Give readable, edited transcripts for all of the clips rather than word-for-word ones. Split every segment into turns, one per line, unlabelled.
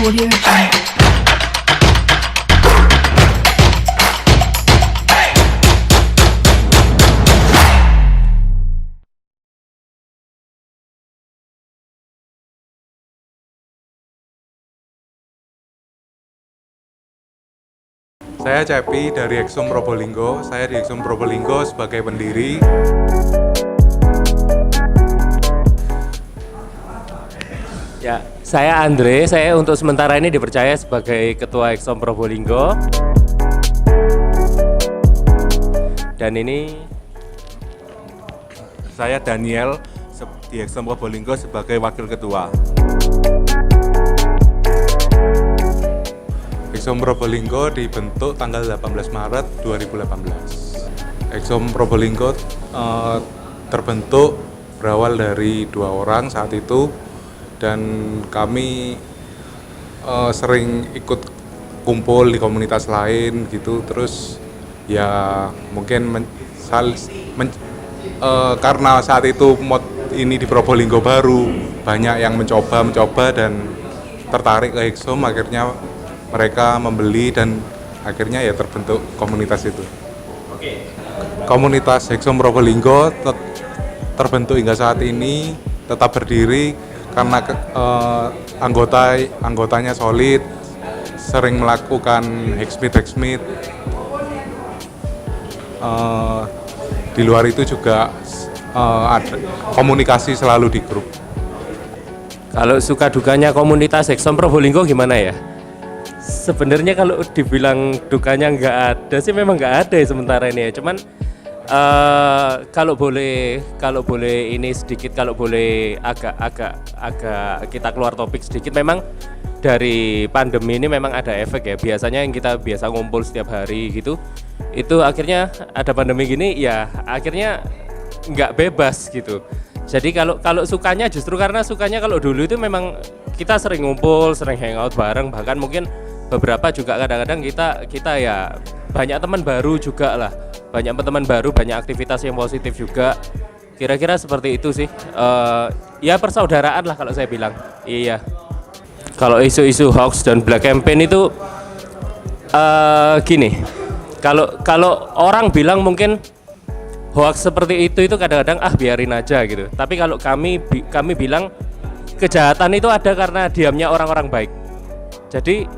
Audio Jungle.
Saya Cepi dari Exum Probolinggo. Saya di Exum Probolinggo sebagai pendiri.
Ya, saya Andre. Saya untuk sementara ini dipercaya sebagai Ketua Exum Probolinggo. Dan ini
Saya Daniel di Exum Probolinggo sebagai Wakil Ketua. Exum Probolinggo dibentuk tanggal 18 Maret 2018. Exum Probolinggo terbentuk berawal dari 2 orang saat itu, dan kami sering ikut kumpul di komunitas lain gitu. Terus ya mungkin karena saat itu mod ini di Probolinggo baru, banyak yang mencoba dan tertarik ke Exum, akhirnya mereka membeli dan akhirnya ya terbentuk komunitas itu. Komunitas Exum Probolinggo terbentuk hingga saat ini, tetap berdiri karena anggotanya solid, sering melakukan Hexmeet. Di luar itu juga ada komunikasi selalu di grup.
kalau suka dukanya komunitas Exum Probolinggo gimana ya? Sebenarnya kalau dibilang dukanya nggak ada sih, memang nggak ada ya sementara ini ya. Cuman kalau boleh ini sedikit, kalau boleh agak kita keluar topik sedikit, memang dari pandemi ini memang ada efek ya. Biasanya yang kita biasa ngumpul setiap hari gitu, itu akhirnya ada pandemi gini ya, akhirnya nggak bebas gitu. Jadi kalau sukanya, justru karena sukanya kalau dulu itu memang kita sering ngumpul, sering hangout bareng, bahkan mungkin beberapa juga kadang-kadang kita ya banyak teman baru juga lah, banyak teman baru, banyak aktivitas yang positif juga. Kira-kira seperti itu sih. Ya persaudaraan lah kalau saya bilang. Iya. Kalau isu-isu hoax dan black campaign itu gini. Kalau orang bilang mungkin hoax seperti itu kadang-kadang biarin aja gitu. Tapi kalau kami bilang kejahatan itu ada karena diamnya orang-orang baik. Jadi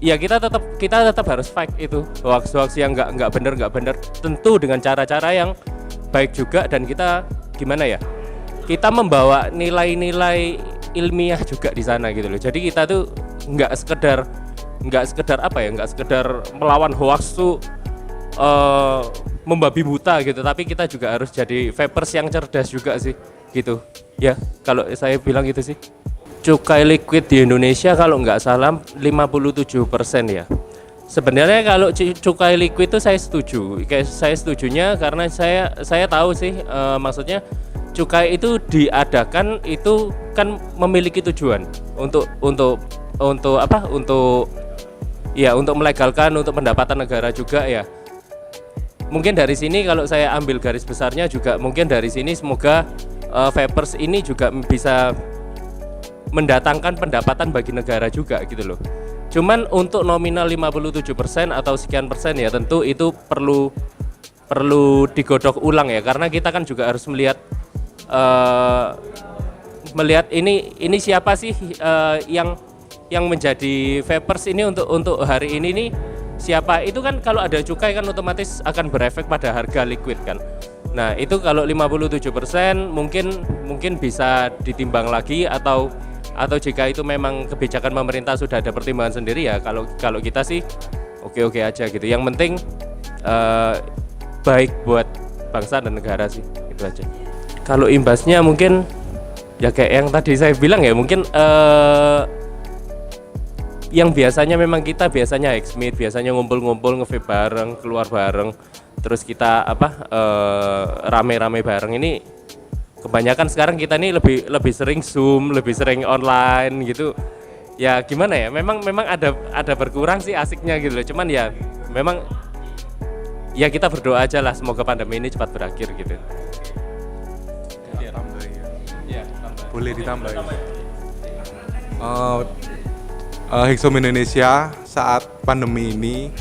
ya kita tetap harus fight itu hoax yang nggak bener, tentu dengan cara-cara yang baik juga, dan kita gimana ya, kita membawa nilai-nilai ilmiah juga di sana gitu loh. Jadi kita tuh nggak sekedar melawan hoax tuh membabi buta gitu, tapi kita juga harus jadi vapers yang cerdas juga sih gitu ya. Kalau saya bilang gitu sih. Cukai liquid di Indonesia kalau nggak salah 57% ya. Sebenarnya kalau cukai liquid itu saya setuju. Saya setujunya karena saya tahu sih, maksudnya cukai itu diadakan itu kan memiliki tujuan untuk apa? Untuk melegalkan, untuk pendapatan negara juga ya. Mungkin dari sini kalau saya ambil garis besarnya juga, mungkin dari sini semoga vapers ini juga bisa mendatangkan pendapatan bagi negara juga gitu loh. Cuman untuk nominal 57% atau sekian persen ya, tentu itu perlu digodok ulang ya, karena kita kan juga harus melihat ini siapa sih yang menjadi vapers ini untuk hari ini nih, siapa itu kan. Kalau ada cukai kan otomatis akan berefek pada harga liquid kan. Nah itu kalau 57% mungkin bisa ditimbang lagi, atau jika itu memang kebijakan pemerintah sudah ada pertimbangan sendiri ya, kalau kita sih oke aja gitu. Yang penting baik buat bangsa dan negara sih, itu aja. Kalau imbasnya mungkin ya kayak yang tadi saya bilang ya, mungkin yang biasanya memang kita biasanya Hexmeet, biasanya ngumpul-ngumpul, nge-vape bareng, keluar bareng, terus kita rame-rame bareng, ini kebanyakan sekarang kita ini lebih sering Zoom, lebih sering online gitu. Ya gimana ya, memang ada berkurang sih asiknya gitu loh. Cuman ya memang ya kita berdoa aja lah semoga pandemi ini cepat berakhir gitu.
Boleh ditambah. Hexom Indonesia saat pandemi ini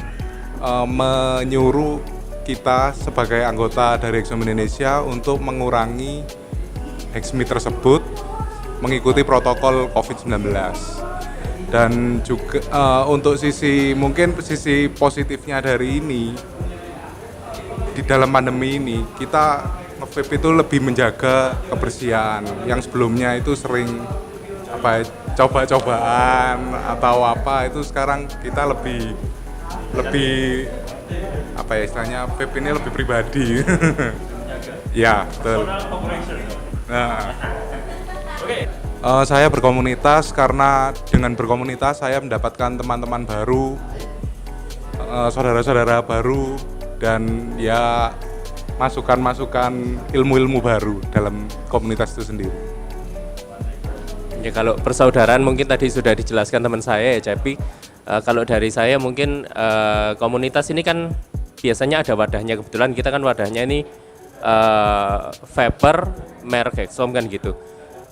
menyuruh kita sebagai anggota dari Hexom Indonesia untuk mengurangi Hexmi tersebut mengikuti protokol COVID-19. Dan juga untuk mungkin sisi positifnya dari ini, di dalam pandemi ini kita nge-vape itu lebih menjaga kebersihan yang sebelumnya itu sering coba-cobaan atau apa, itu sekarang kita lebih istilahnya vape ini lebih pribadi. Ya, betul. Nah, saya berkomunitas karena dengan berkomunitas saya mendapatkan teman-teman baru, saudara-saudara baru, dan ya masukan-masukan ilmu-ilmu baru dalam komunitas itu sendiri.
Ya, kalau persaudaraan mungkin tadi sudah dijelaskan teman saya ya, Cepi. Kalau dari saya mungkin komunitas ini kan biasanya ada wadahnya. Kebetulan kita kan wadahnya ini vapor merek Hexom kan gitu.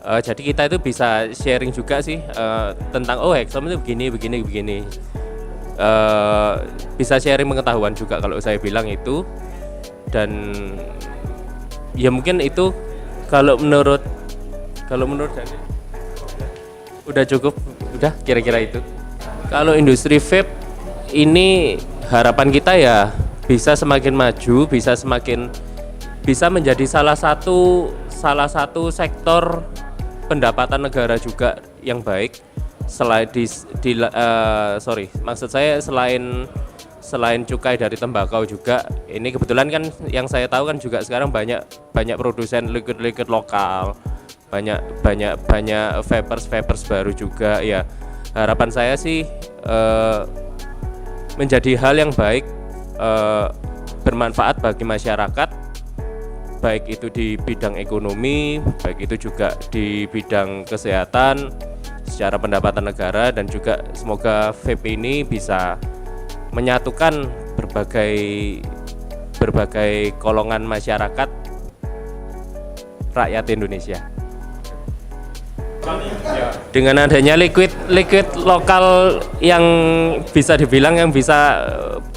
Jadi kita itu bisa sharing juga sih tentang Hexom itu begini. Bisa sharing pengetahuan juga kalau saya bilang itu. Dan ya mungkin itu kalau menurut Dani udah cukup, udah kira-kira itu. Kalau industri vape ini harapan kita ya bisa semakin maju, bisa menjadi salah satu sektor pendapatan negara juga yang baik. Selain cukai dari tembakau juga, ini kebetulan kan yang saya tahu kan juga sekarang banyak produsen liquid lokal, banyak vapers baru juga ya. Harapan saya sih menjadi hal yang baik, bermanfaat bagi masyarakat, baik itu di bidang ekonomi, baik itu juga di bidang kesehatan, secara pendapatan negara, dan juga semoga vape ini bisa menyatukan berbagai golongan masyarakat rakyat Indonesia. Dengan adanya liquid lokal yang bisa dibilang yang bisa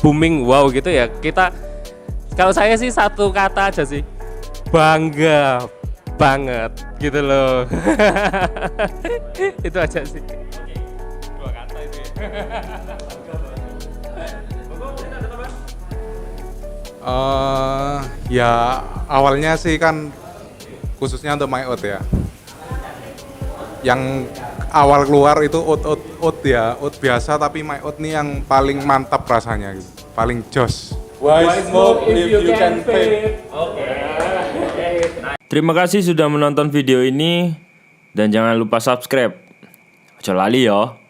booming wow gitu ya, kalau saya sih satu kata aja sih, bangga banget gitu loh. Itu aja sih. Dua kata itu ya.
Ya awalnya sih kan khususnya untuk MyOut ya, yang awal keluar itu oat biasa, tapi MyOut nih yang paling mantap rasanya gitu, paling jos.
Why smoke if you can vape? Terima kasih sudah menonton video ini dan jangan lupa subscribe. Ojo lali yo.